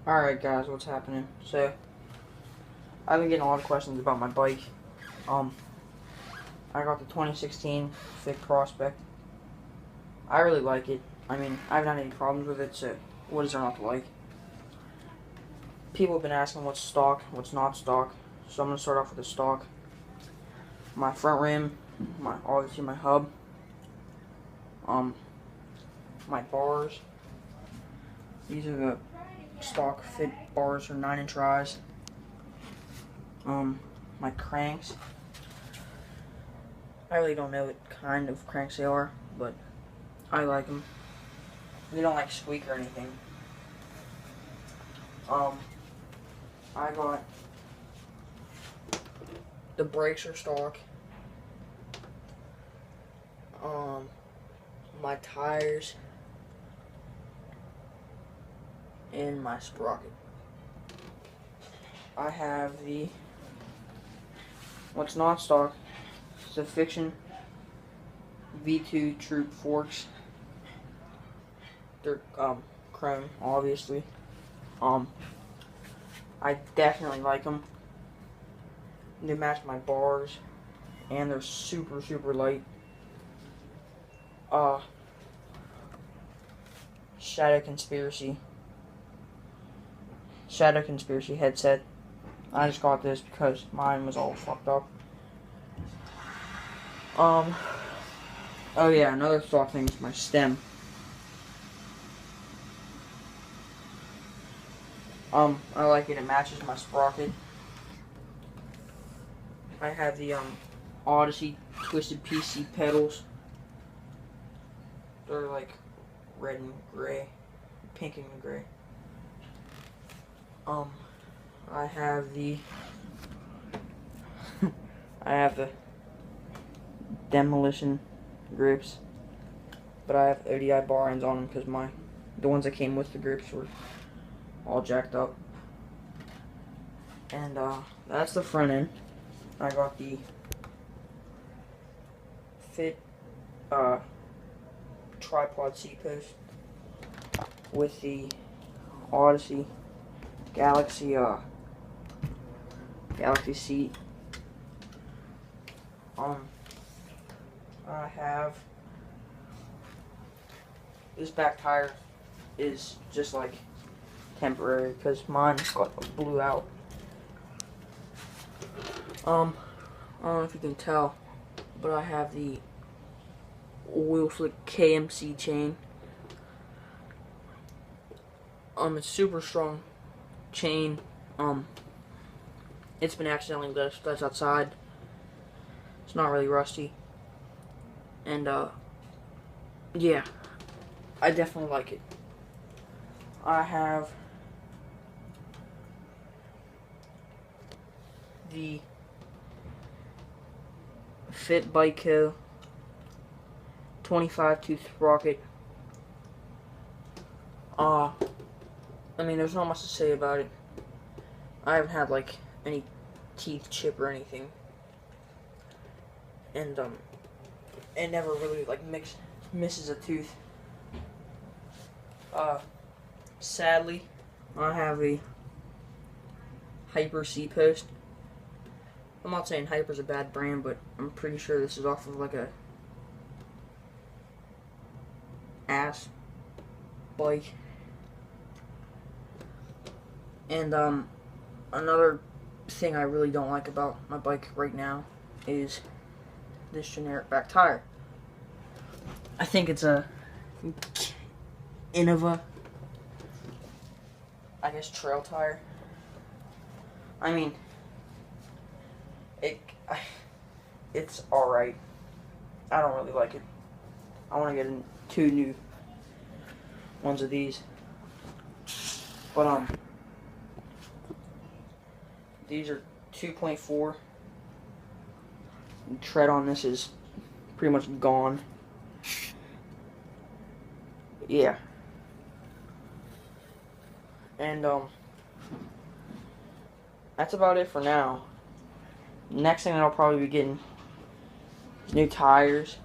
Alright guys, what's happening? So, I've been getting a lot of questions about my bike. I got the 2016 Fit Prospect. I really like it. I mean, I haven't had any problems with it, so what is there not to like? People have been asking what's stock, what's not stock, so I'm going to start off with the stock. My front rim, obviously my hub, my bars. These are the stock Fit bars for 9-inch rise. My cranks. I really don't know what kind of cranks they are, but I like them. They don't like squeak or anything. I got the brakes are stock. My tires and my sprocket. I have what's not stock. It's a Fiction V2 Troop forks. They're chrome, obviously. I definitely like them. They match my bars, and they're super light. Shadow Conspiracy headset. I just got this because mine was all fucked up. Oh yeah, another stock thing is my stem. I like it. It matches my sprocket. I have the Odyssey Twisted PC pedals. They're like red and gray, pink and gray. I have the Demolition grips, but I have ODI bar ends on them because the ones that came with the grips were all jacked up. And that's the front end. I got the Fit tripod seat post with the Odyssey Galaxy seat. I have this back tire is just like temporary because mine blew out. I don't know if you can tell, but I have the oil slick KMC chain. It's super strong chain. It's been accidentally left outside. It's not really rusty. And yeah, I definitely like it. I have the Fit Bike Co. 25 tooth sprocket. I mean, there's not much to say about it. I haven't had like any teeth chip or anything, and it never really like misses a tooth. Sadly, I have a Hyper C post. I'm not saying Hyper's a bad brand, but I'm pretty sure this is off of like a ass bike. And another thing I really don't like about my bike right now is this generic back tire. I think it's a Innova, I guess, trail tire. I mean, it's alright. I don't really like it. I want to get 2 new ones of these. But these are 2.4. Tread on this is pretty much gone. Yeah. And that's about it for now. Next thing that I'll probably be getting is new tires.